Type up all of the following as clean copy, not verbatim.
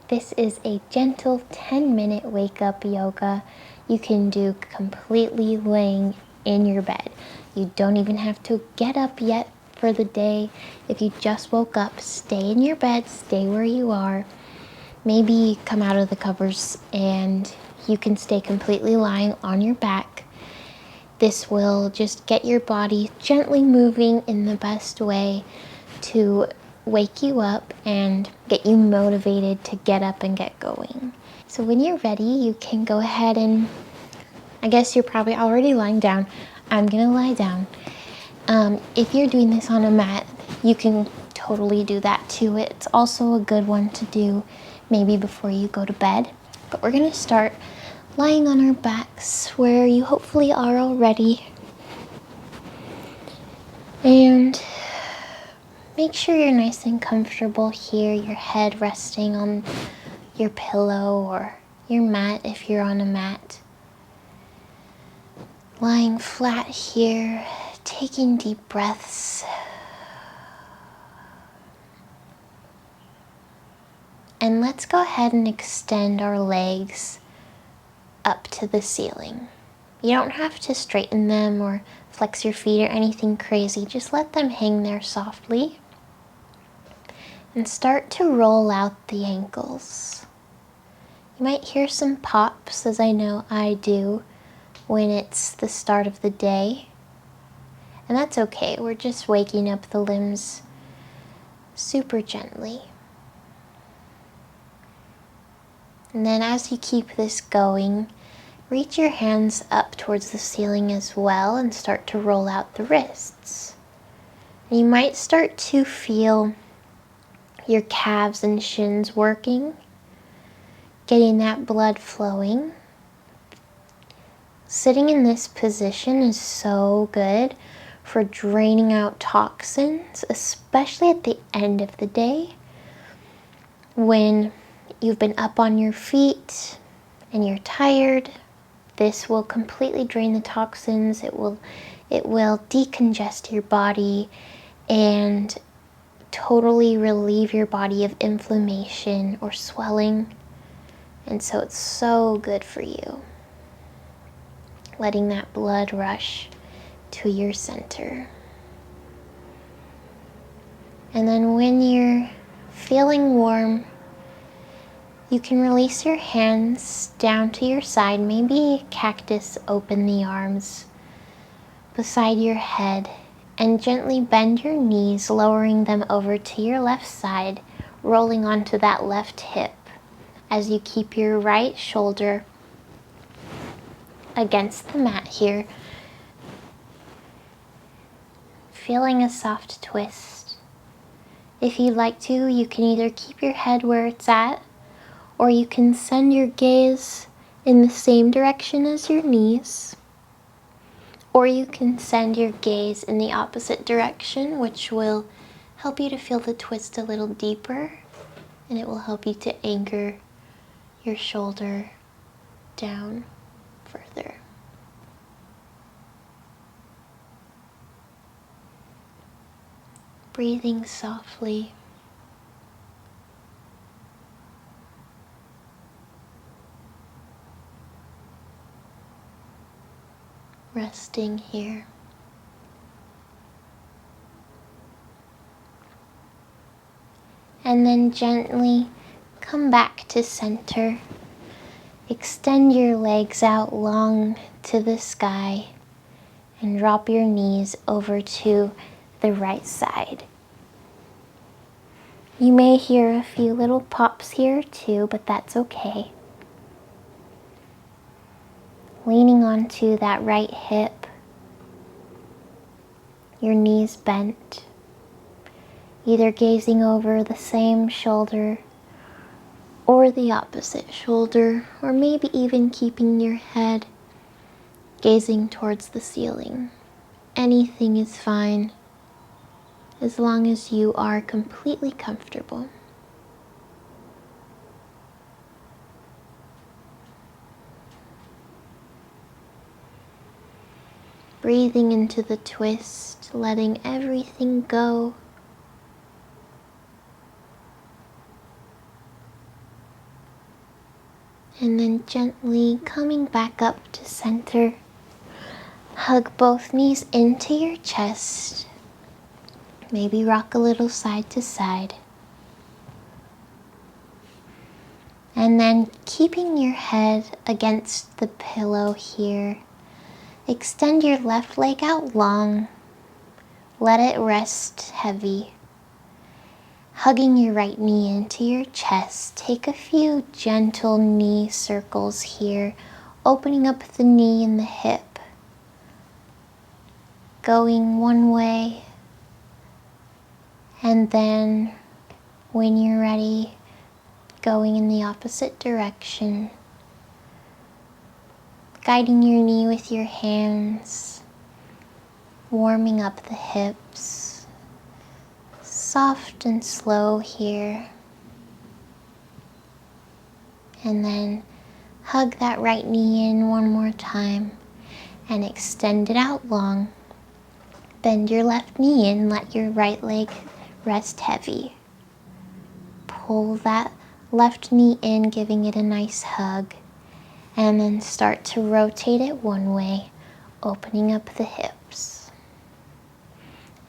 This is a gentle 10-minute wake-up yoga you can do completely laying in your bed. You don't even have to get up yet for the day. If you just woke up, stay in your bed, stay where you are. Maybe come out of the covers and you can stay completely lying on your back. This will just get your body gently moving in the best way to wake you up and get you motivated to get up and get going. So when you're ready, you can go ahead and, I guess you're probably already lying down. I'm gonna lie down. If you're doing this on a mat, you can totally do that too. It's also a good one to do maybe before you go to bed. But we're gonna start lying on our backs where you hopefully are already. And make sure you're nice and comfortable here, your head resting on your pillow or your mat if you're on a mat. Lying flat here, taking deep breaths. And let's go ahead and extend our legs up to the ceiling. You don't have to straighten them or flex your feet or anything crazy. Just let them hang there softly. And start to roll out the ankles. You might hear some pops, as I know I do, when it's the start of the day. And that's okay, we're just waking up the limbs super gently. And then as you keep this going, reach your hands up towards the ceiling as well and start to roll out the wrists. And you might start to feel your calves and shins working, getting that blood flowing. Sitting in this position is so good for draining out toxins, especially at the end of the day when you've been up on your feet and you're tired. This will completely drain the toxins. It will decongest your body and totally relieve your body of inflammation or swelling. And so it's so good for you. Letting that blood rush to your center. And then when you're feeling warm, you can release your hands down to your side, maybe cactus open the arms beside your head, and gently bend your knees, lowering them over to your left side, rolling onto that left hip as you keep your right shoulder against the mat here, feeling a soft twist. If you'd like to, you can either keep your head where it's at, or you can send your gaze in the same direction as your knees, or you can send your gaze in the opposite direction, which will help you to feel the twist a little deeper, and it will help you to anchor your shoulder down further. Breathing softly. Resting here. And then gently come back to center. Extend your legs out long to the sky and drop your knees over to the right side. You may hear a few little pops here too, but that's okay. Leaning onto that right hip, your knees bent, either gazing over the same shoulder or the opposite shoulder, or maybe even keeping your head gazing towards the ceiling. Anything is fine as long as you are completely comfortable. Breathing into the twist, letting everything go. And then gently coming back up to center. Hug both knees into your chest. Maybe rock a little side to side. And then keeping your head against the pillow here, extend your left leg out long. Let it rest heavy. Hugging your right knee into your chest, take a few gentle knee circles here, opening up the knee and the hip. Going one way, and then when you're ready, going in the opposite direction. Guiding your knee with your hands, warming up the hips. Soft and slow here. And then hug that right knee in one more time and extend it out long. Bend your left knee in, let your right leg rest heavy. Pull that left knee in, giving it a nice hug. And then start to rotate it one way, opening up the hips.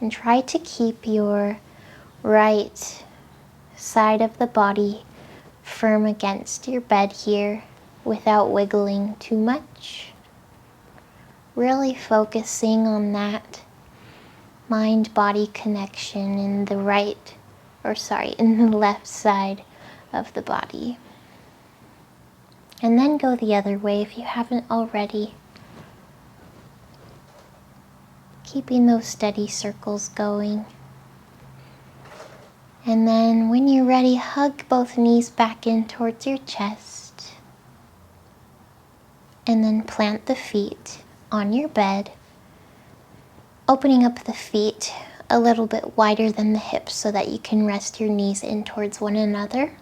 And try to keep your right side of the body firm against your bed here without wiggling too much. Really focusing on that mind-body connection in the in the left side of the body. And then go the other way if you haven't already. Keeping those steady circles going. And then when you're ready, hug both knees back in towards your chest. And then plant the feet on your bed, opening up the feet a little bit wider than the hips so that you can rest your knees in towards one another.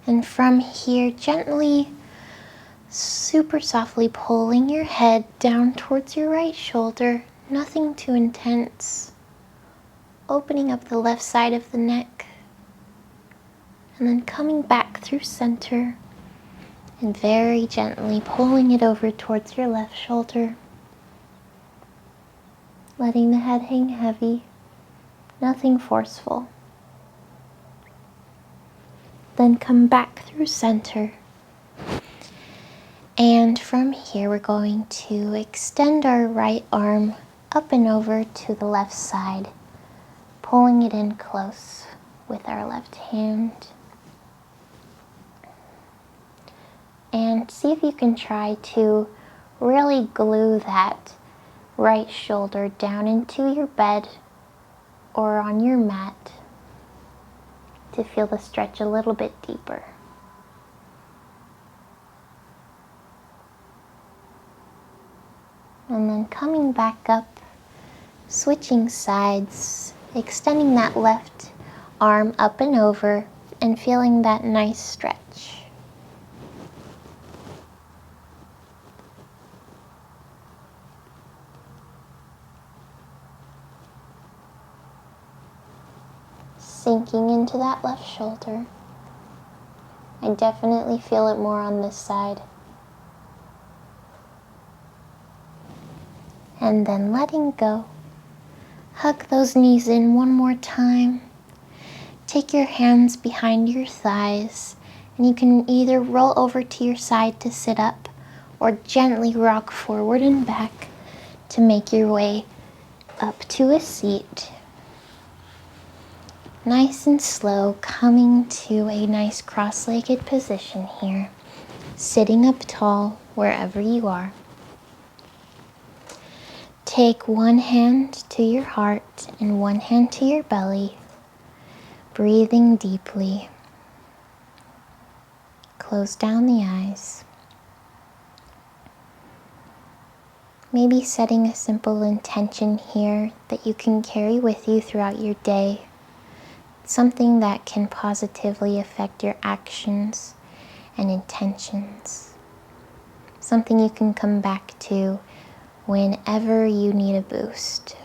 And from here, gently, super softly pulling your head down towards your right shoulder, nothing too intense. Opening up the left side of the neck, and then coming back through center, and very gently pulling it over towards your left shoulder. Letting the head hang heavy, nothing forceful. Then come back through center. And from here we're going to extend our right arm up and over to the left side, pulling it in close with our left hand. And see if you can try to really glue that right shoulder down into your bed or on your mat to feel the stretch a little bit deeper. And then coming back up, switching sides, extending that left arm up and over and feeling that nice stretch. Sinking into that left shoulder. I definitely feel it more on this side. And then letting go. Hug those knees in one more time. Take your hands behind your thighs, and you can either roll over to your side to sit up or gently rock forward and back to make your way up to a seat. Nice and slow, coming to a nice cross-legged position here, sitting up tall wherever you are. Take one hand to your heart and one hand to your belly, breathing deeply. Close down the eyes. Maybe setting a simple intention here that you can carry with you throughout your day. Something that can positively affect your actions and intentions. Something you can come back to whenever you need a boost.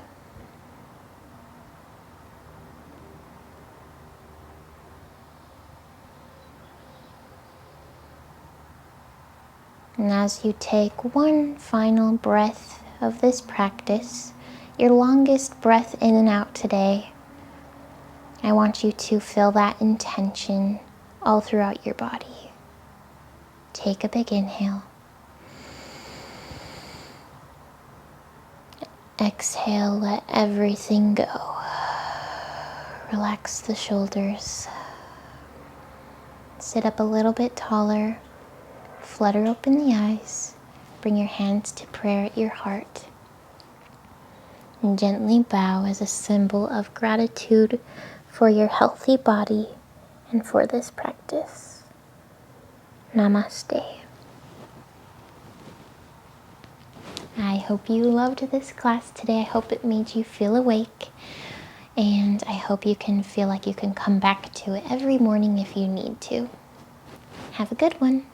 And as you take one final breath of this practice, your longest breath in and out today, I want you to feel that intention all throughout your body. Take a big inhale. Exhale, let everything go. Relax the shoulders. Sit up a little bit taller. Flutter open the eyes. Bring your hands to prayer at your heart. And gently bow as a symbol of gratitude for your healthy body and for this practice. Namaste. I hope you loved this class today. I hope it made you feel awake. And I hope you can feel like you can come back to it every morning if you need to. Have a good one.